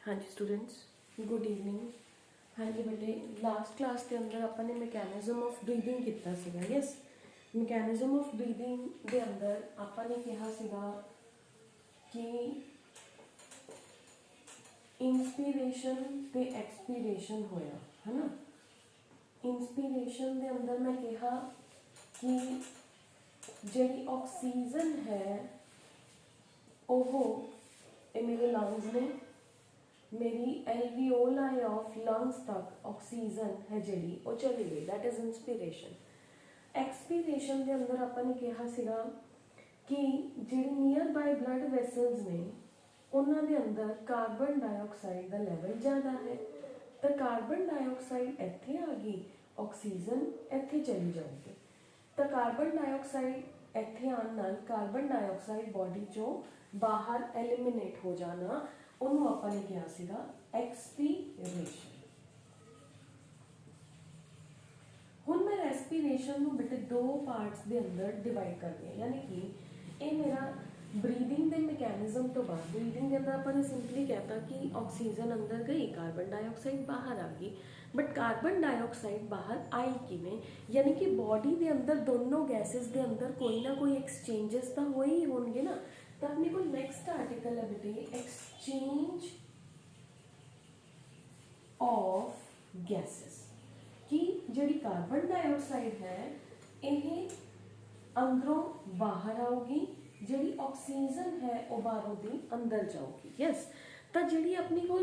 हाँ जी students, good evening. हाँ जी बेटे, लास्ट क्लास के अंदर अपने मैकेनिज्म ऑफ ब्रीदिंग किया सीगा। यस, मैकेनिज्म ऑफ ब्रीदिंग के अंदर आपने कहा सीगा कि इंस्पीरेशन ते एक्सपीरेशन होया है ना। इंस्पीरेशन के अंदर मैं कहा कि जी ऑक्सीजन है ओहो ये मेरे लंग्स ने, मेरी एल्वियोलाई ऑफ लंग्स तक ऑक्सीजन है जी वो चली गई, दैट इज इंस्पीरेशन। एक्सपीरेशन के अंदर आपने कहा सीगा कि जी नियर बाय ब्लड वैसल्स ने उन्होंने अंदर कार्बन डाइऑक्साइड का लैवल ज़्यादा है, तो कार्बन डाइऑक्साइड इत्थे आ गई, ऑक्सीजन इत्थे चली जाऊगी। तो कार्बन डाइऑक्साइड इत्थे आने नाल कार्बन डाइऑक्साइड बॉडी चों बाहर एलिमिनेट हो जाना, उन्होंने आपने कहा सीगा एक्सपीरेशन। हुण मैं रेस्पिरेशन नूं बेटे दो पार्ट्स के अंदर डिवाइड करनी है, यानी कि ये मेरा ब्रीदिंग के मैकेनिज्म तो बाद ब्रीदिंग के अंदर आपने सिंपली कहता कि ऑक्सीजन अंदर गई, कार्बन डाइऑक्साइड बाहर आ गई। बट कार्बन डाइऑक्साइड बाहर आई किवें, यानी कि बॉडी के अंदर दोनों गैसेस के अंदर कोई ना कोई एक्सचेंजेस तो हो ही होंगे ना। तो अपने को नेक्स्ट आर्टिकल है बेटे एक्सचेंज ऑफ गैसेस, कि जी कार्बन डाइऑक्साइड है ये अंदरों बाहर आऊगी, जी ऑक्सीजन है वो बाहरों दी अंदर जाऊगी। यस, तो जी अपनी को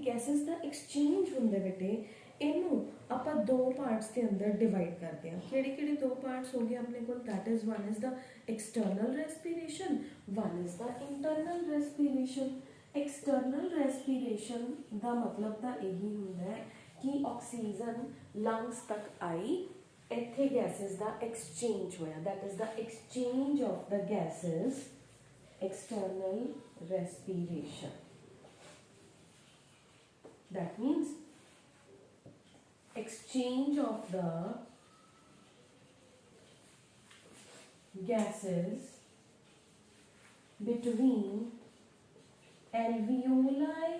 गैसेस का एक्सचेंज होंगे बेटे, इनू आप दो पार्ट्स के अंदर डिवाइड करते हैं। किहड़े दो पार्ट्स हो गए अपने को, that is one is the external respiration, one is the internal respiration. External respiration का मतलब तो यही होंदा है कि ऑक्सीजन लंग्स तक आई, इत्थे गैसेस का एक्सचेंज होया, that is the exchange of the gases, external respiration. That means exchange of the gases between alveoli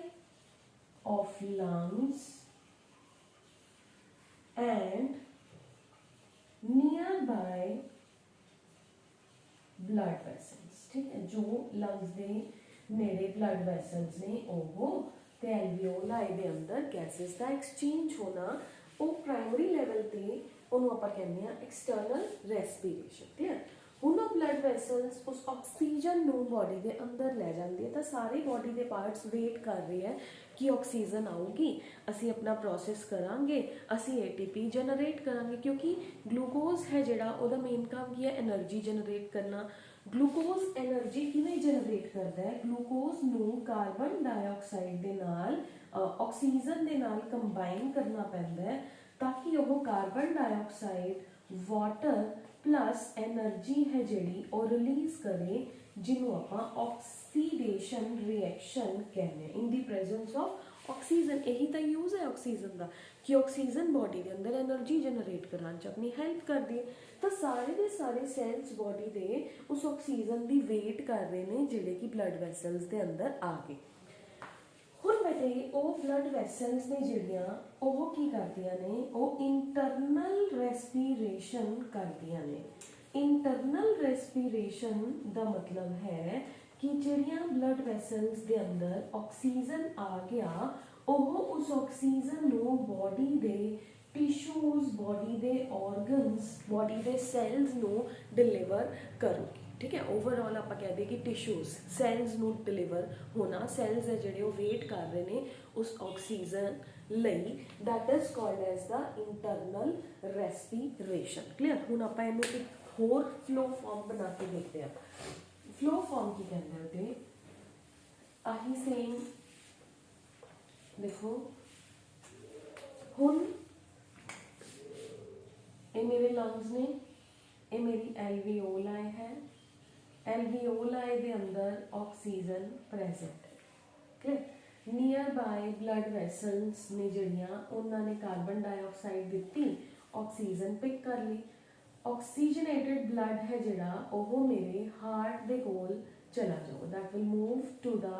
of lungs and nearby blood vessels। ठीक है, जो लंग्स के नेड़े ब्लड वैसल्स ने वो ते एल्वियोलाई दे अंदर गैसेस का एक्सचेंज होना, वो प्राइमरी लैवल पे उन्होंने आप कहने एक्सटर्नल रेस्पिरेशन। क्लियर, हुण ब्लड वैसल्स उस ऑक्सीजन नूं बॉडी के अंदर लै जाती है, तो सारे बॉडी के पार्ट्स वेट कर रहे हैं कि ऑक्सीजन आऊगी, असी अपना प्रोसैस करांगे, असी ATP जनरेट करांगे, क्योंकि ग्लूकोज है जिहड़ा उहदा मेन काम की है एनर्जी जनरेट करना। ग्लूकोज एनर्जी किवें जनरेट करता है, ग्लूकोज नूं कार्बन डाइऑक्साइड दे नाल ऑक्सीजन दे नाल कंबाइन करना पैंदा है, ताकि वह carbon dioxide water plus energy है जिहड़ी और रिलीज करे, जिन्हों आप ऑक्सीडेशन रिएक्शन कहने, इन दी प्रेजेंस ऑफ ऑक्सीजन। यही तो यूज़ है ऑक्सीजन का कि ऑक्सीजन बॉडी के अंदर एनर्जी जनरेट कराने अपनी हेल्प कर दी। तो सारे के सारे सैल्स बॉडी के उस ऑक्सीजन की वेट कर रहे हैं जिहड़े कि ब्लड वैसल्स के अंदर आ गए। हुण बेटे वो ब्लड वैसल्स ने जिहड़ियां वो की करदियां ने, वो इंटरनल रेस्पिरेशन करदियां ने। इंटरनल रेस्पिरेशन का मतलब है कि जिहड़ियां ब्लड वैसल्स के अंदर ऑक्सीजन आ गया, वो उस ऑक्सीजन नूं बॉडी दे टिश्यूज, बॉडी दे ऑर्गनस, बॉडी दे सैल्स नूं डिलीवर करूगी। ठीक है, ओवरऑल आप कह दें कि टिश्यूज सैल्स नूं डिलीवर होना, सैल्स है जिहड़े वेट कर रहे हैं उस ऑक्सीजन लई, that is called as the internal respiration. Clear, हुण आपां इहनूं एक होर फ्लो फॉर्म बना के देखते हैं। फ्लो फॉर्म की कहते हैं ते आही सेम देखो, हुण ये मेरे लंग्स ने, ये मेरी एल्वियोलाई है, एल्वियोलाई के अंदर ऑक्सीजन प्रेजेंट है। Clear, near by blood vessels ने जिहड़ियां उन्होंने कार्बन डाइऑक्साइड दी, ऑक्सीजन पिक कर ली। ऑक्सीजनेटेड ब्लड है जिहड़ा वो मेरे हार्ट के कोल चला जाओ, that will move to the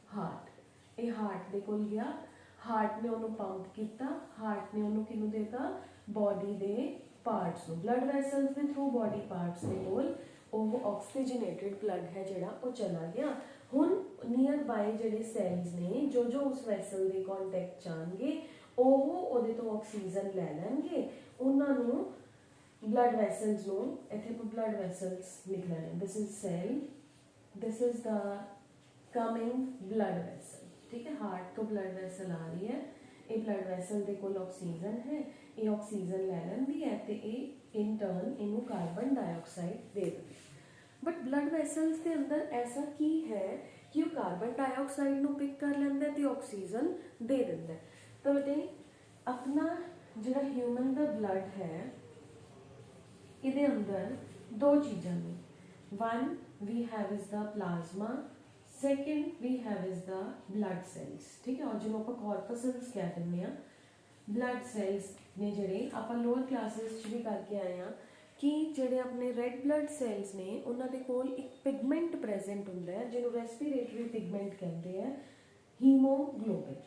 heart. ਇਹ ਹਾਰਟ ਦੇ ਕੋਲ ਗਿਆ, ਹਾਰਟ ਨੇ ਉਹਨੂੰ ਪੰਪ ਕੀਤਾ, ਹਾਰਟ ਨੇ ਉਹਨੂੰ ਕਿਹਨੂੰ ਦੇਤਾ, ਬੋਡੀ ਦੇ ਪਾਰਟਸ ਨੂੰ, ਬਲੱਡ ਵੈਸਲਸ ਦੇ ਥਰੂ ਬੋਡੀ ਪਾਰਟਸ ਦੇ ਕੋਲ ਉਹ ਆਕਸੀਜਨੇਟਿਡ ਬਲੱਡ ਹੈ ਜਿਹੜਾ ਉਹ ਚਲਾ ਗਿਆ। ਹੁਣ ਨੀਅਰ ਬਾਏ ਜਿਹੜੇ ਸੈਲਸ ਨੇ ਜੋ ਜੋ ਉਸ ਵੈਸਲ ਦੇ ਕੰਟੈਕਟ ਜਾਣਗੇ ਉਹ ਉਹਦੇ ਤੋਂ ਆਕਸੀਜਨ ਲੈ ਲੈਣਗੇ, ਉਹਨਾਂ ਨੂੰ blood vessels ਨੂੰ ਇੱਥੇ blood vessels ਲਿਖ ਲੈਣੇ, this is cell, this is the coming blood vessel, ठीक है। हार्ट तो blood vessel आ रही है, ਇਹ blood vessel ਦੇ ਕੋਲ ਆਕਸੀਜਨ ਹੈ, ਇਹ ਆਕਸੀਜਨ ਲੈ ਲੈਂਦੀ ਹੈ ਤੇ ਇਹ in turn ਇਹਨੂੰ ਕਾਰਬਨ ਡਾਈਆਕਸਾਈਡ ਦੇ ਦਿੰਦੀ ਹੈ। ਬਟ blood vessels ਦੇ ਅੰਦਰ ਐਸਾ ਕੀ ਹੈ ਕਿ ਉਹ ਕਾਰਬਨ ਡਾਈਆਕਸਾਈਡ ਨੂੰ ਪਿਕ ਕਰ ਲੈਂਦਾ ਤੇ ਆਕਸੀਜਨ ਦੇ ਦਿੰਦਾ। ਤਾਂ ਬੇਟੇ ਆਪਣਾ ਜਿਹੜਾ ਹਿਊਮਨ ਦਾ ਬਲੱਡ ਹੈ ਇਹਦੇ ਅੰਦਰ ਦੋ ਚੀਜ਼ਾਂ ਨੇ, one we have is the plasma, second we have is the blood cells, ठीक है। और जिन्हों आप कॉर्पसल्स कह दिंदे आ, ब्लड सैल्स ने जिहड़े आप लोअर क्लासेस भी करके आए हैं कि जिहड़े अपने रेड ब्लड सैल्स ने उन्हां दे कोल एक पिगमेंट प्रेजेंट हुंदा है जिन्हों रेस्पिरेटरी पिगमेंट कहते हैं, haemoglobin.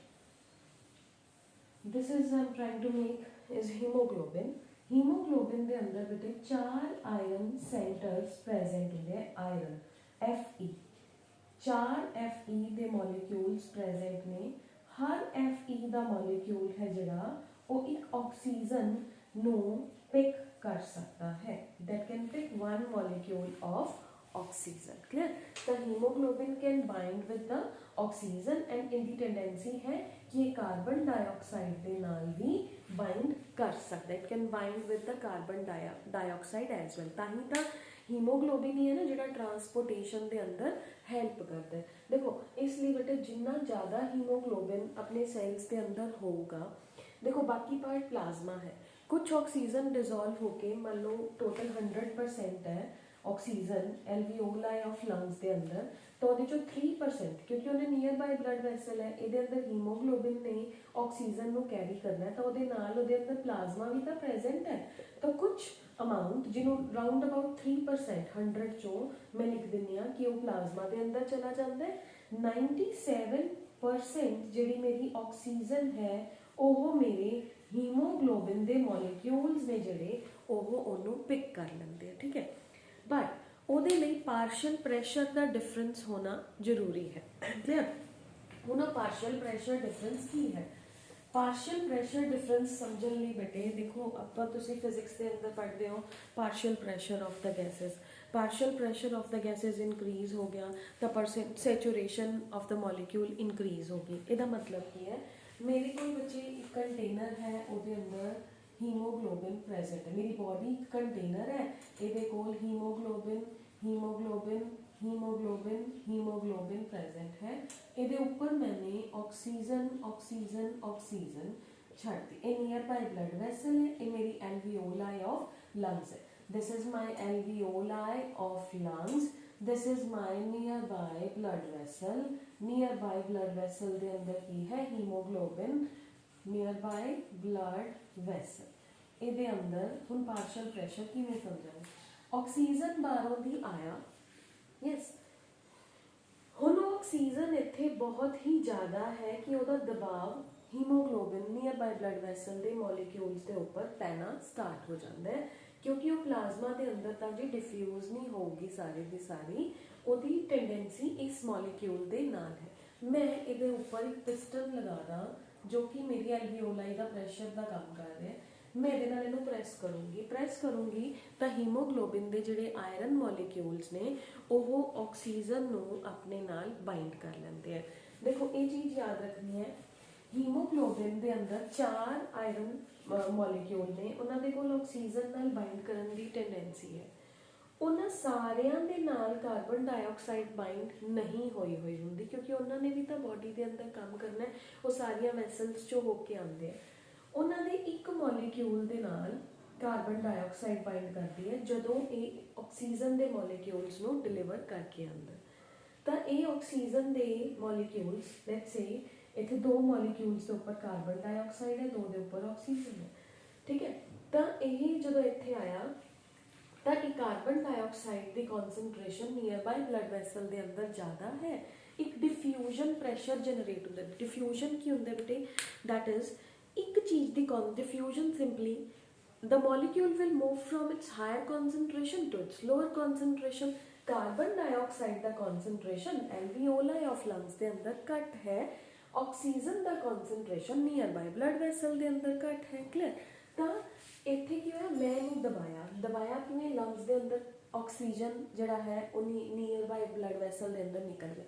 This is I am trying to make is haemoglobin. Haemoglobin के अंदर बेटे 4 आयरन सेंटर्स प्रेजेंट होंगे, आयरन Fe, 4 Fe के मॉलिक्यूल्स प्रेजेंट ने। हर Fe का मॉलिक्यूल है जिहड़ा वो एक ऑक्सीजन नू पिक कर सकता है, that can pick one molecule of oxygen, clear. तो haemoglobin can bind with the oxygen and इनकी टेंडेंसी है कि ये कार्बन डाइऑक्साइड के नाल भी बाइंड कर सकता है, it can bind with the carbon dioxide as well. ताही तो हीमोग्लोबिन ही है ना जिहड़ा ट्रांसपोर्टेशन के अंदर हेल्प करता है। देखो इसलिए बेटे जिन्ना ज़्यादा हीमोग्लोबिन अपने सैल्स के अंदर होगा, देखो बाकी पार्ट प्लाज्मा है, कुछ ऑक्सीजन डिजोल्व होके मान लो टोटल 100% है ऑक्सीजन एल्वियोलाई ऑफ लंग्स के अंदर, तो वो 3% क्योंकि उन्हें नियर बाय ब्लड वैसल है ये अंदर हीमोग्लोबिन ने ऑक्सीजन को कैरी करना है, तो वो अंदर प्लाज्मा भी तो प्रेजेंट है। तो कुछ अमाउंट जिन्होंने राउंड अबाउट 3% 100 चो मैं लिख दिनी हाँ कि वो प्लाज्मा के अंदर चला जाता है। 97% जी मेरी ऑक्सीजन है वो मेरे हीमोग्लोबिन के मॉलिक्यूल्स ने जिहड़े ओनू पिक कर लेंदे हैं, ठीक है। बट ਉਹਦੇ ਲਈ ਪਾਰਸ਼ਲ ਪ੍ਰੈਸ਼ਰ ਦਾ ਡਿਫਰੈਂਸ ਹੋਣਾ ਜ਼ਰੂਰੀ ਹੈ, ਕਲੀਅਰ। ਹੁਣ ਪਾਰਸ਼ਲ ਪ੍ਰੈਸ਼ਰ ਡਿਫਰੈਂਸ ਕੀ ਹੈ? ਪਾਰਸ਼ਲ ਪ੍ਰੈਸ਼ਰ ਡਿਫਰੈਂਸ ਸਮਝਣ ਲਈ ਬੇਟੇ ਦੇਖੋ ਆਪਾਂ ਤੁਸੀਂ ਫਿਜ਼ਿਕਸ ਦੇ ਅੰਦਰ ਪੜ੍ਹਦੇ ਹੋ partial pressure of the gases, partial pressure of the gases increase हो गया तो percent saturation of the molecule increase हो गई। ਇਹਦਾ मतलब ਕੀ है, मेरे कोल बच्चे एक कंटेनर है ਉਹਦੇ अंदर हीमोग्लोबिन प्रेजेंट है, मेरी बॉडी कंटेनर है, ਇਹਦੇ ਕੋਲ haemoglobin haemoglobin haemoglobin haemoglobin present है, ਇਹਦੇ ऊपर मैंने ऑक्सीजन ऑक्सीजन ऑक्सीजन छड़ दी। ये नियर बाय ब्लड वैसल है, ये मेरी एल्वियोलाई ऑफ लंग्स है, this is my alveoli of lungs, this is my nearby blood vessel, nearby blood vessel ਦੇ ਅੰਦਰ ਕੀ ਹੈ hemoglobin, nearby blood vessel ਇਹਦੇ ਅੰਦਰ ਹੁਣ ਪਾਰਸ਼ਲ ਪ੍ਰੈਸ਼ਰ ਕਿਵੇਂ ਸਮਝਾਂਗੇ? ਆਕਸੀਜਨ ਬਾਹਰੋਂ ਦੀ ਆਇਆ, ਯੈਸ, ਹੁਣ ਆਕਸੀਜਨ ਇੱਥੇ ਬਹੁਤ ਹੀ ਜ਼ਿਆਦਾ ਹੈ ਕਿ ਉਹਦਾ ਦਬਾਅ ਹੀਮੋਗਲੋबिन ਨੀਅਰ ਬਾਈ ਬਲੱਡ ਵੈਸਲ ਦੇ ਮੋਲੀਕਿਊਲਸ ਦੇ ਉੱਪਰ ਪੈਣਾ ਸਟਾਰਟ ਹੋ ਜਾਂਦਾ ਹੈ, क्योंकि वो प्लाज्मा के अंदर तक जी डिफ्यूज नहीं होगी सारी की सारी, ਉਹਦੀ टेंडेंसी इस मॉलिक्यूल के नाल है। मैं ये ऊपर एक पिस्टन लगा दा जो कि मेरी एल्वियोलाई का प्रैशर का काम कर रहा है, मैं ये प्रैस करूँगी तो हीमोग्लोबिन के जोड़े आयरन मॉलिक्यूल्स ने वो ऑक्सीजन को अपने नाल बाइंड कर लेंगे हैं। देखो ये चीज़ याद रखनी है, हीमोग्लोबिन के अंदर 4 आयरन मॉलिक्यूल ने उन्होंने कोल ऑक्सीजन नाल बाइंड करने की टेंडेंसी है, उन्होंने सारियां दे नाल कार्बन डाइऑक्साइड बाइंड नहीं होई होंगी क्योंकि उन्होंने भी तो बॉडी के अंदर काम करना है, वो सारियां वैसल्स चो होके आते हैं। उन्होंने एक मॉलिक्यूल के नाल कार्बन डाइऑक्साइड बाइंड करती है जदों ये ऑक्सीजन के मॉलिक्यूल्स को डिलीवर करके आंदा, तो ये ऑक्सीजन के मॉलिक्यूल्स लेट्स से इतने 2 मॉलिक्यूल्स के उपर कार्बन डाइऑक्साइड है, 2 के उपर ऑक्सीजन है, ठीक है। तो यही जो इतने आया तो कार्बन डाइऑक्साइड की concentration near by blood vessel के अंदर ज़्यादा है, एक डिफ्यूजन प्रैशर जनरेट होता है। डिफ्यूजन की होंगे बेटे, दैट इज एक चीज़ की diffusion simply the molecule will move from its higher concentration to its lower concentration। Carbon dioxide का concentration alveoli of lungs के अंदर घट है, ऑक्सीजन का concentration near bye blood vessel के अंदर घट है। क्लियर? तो इत्थे की होया, मैं इनू दबाया किवें, लंग्स के अंदर ऑक्सीजन जिहड़ा है वो नीयर बाय ब्लड वैसल के अंदर निकल गया।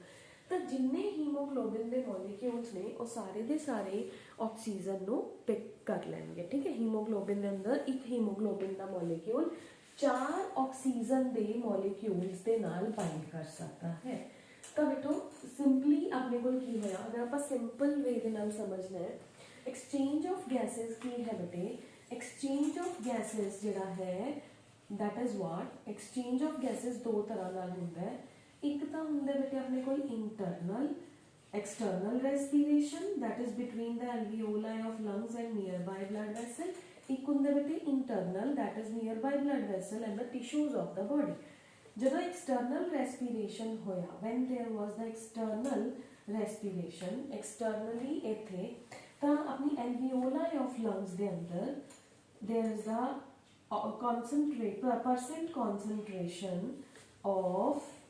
तो जिन्ने हीमोग्लोबिन के मॉलिक्यूल्स ने वो सारे दे सारे ऑक्सीजन नो पिक कर लेंगे। ठीक है, हीमोग्लोबिन के अंदर एक हीमोग्लोबिन का मॉलिक्यूल 4 ऑक्सीजन के मॉलिक्यूल्स के नाल बाइंड कर सकता है। तो बेटो सिंपली अपने को की होया, अगर आप सिंपल वे दे नाल समझना है, एक्सचेंज ऑफ गैसेस की है बेटे, एक्सचेंज ऑफ गैसेस जिहड़ा है that is what, exchange of gases दो तरह नाल हुंदा है। एक तो होंगे बेटे अपने को internal external respiration that is between the alveoli of lungs and near by blood vessel. एक होंगे बेटे internal that is near by blood vessel and the tissues of the body. जब एक्सटर्नल रेस्पिरेशन होया, when there was the external respiration, externally इथे तो अपनी alveoli of lungs के अंदर there is the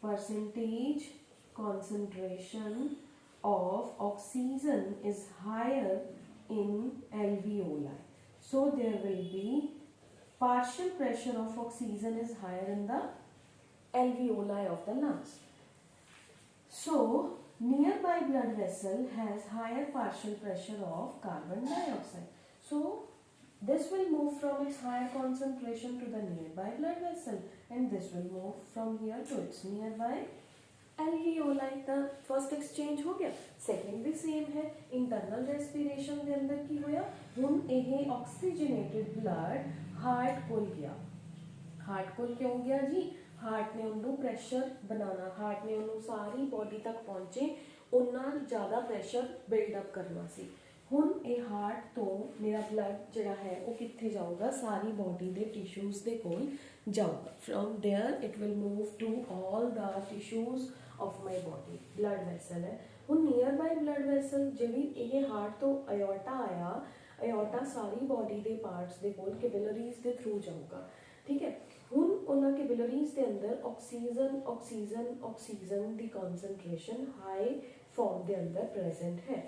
percent concentration of oxygen is higher in alveoli, so there will be partial pressure of oxygen is higher in the alveoli of the lungs. So nearby blood vessel has higher partial pressure of carbon dioxide, so this will move from its higher concentration to the nearby blood vessel and this will move from here to its nearby alveoli। the first exchange हो गया। second भी same है, internal respiration के अंदर की होया, हुन यह oxygenated blood हार्ट कोल गया। हार्ट कोल क्यों गया जी? हार्ट ने उन्होंने प्रेशर बनाना, हार्ट ने उन्होंने सारी बॉडी तक पहुंचे उन्ना ज़्यादा प्रेशर बिल्डअप करना सी। हुन ये हार्ट तो मेरा ब्लड जिहड़ा है वो कित्थे जाऊगा, सारी बॉडी के टिश्यूज के कोल जाऊगा। From there it will move to all the tissues of my body. Blood vessel है, हुन नियर बाय ब्लड वैसल जिहड़ी ये हार्ट तो अयोटा आया, अयोटा सारी बॉडी के पार्ट्स के कोल कैपिलरीज के थ्रू जाऊगा। ठीक है, हुन उन्होंने कैपिलरीज के अंदर ऑक्सीजन ऑक्सीजन ऑक्सीजन की कॉन्सनट्रेशन हाई फॉर्म के अंदर प्रेजेंट है।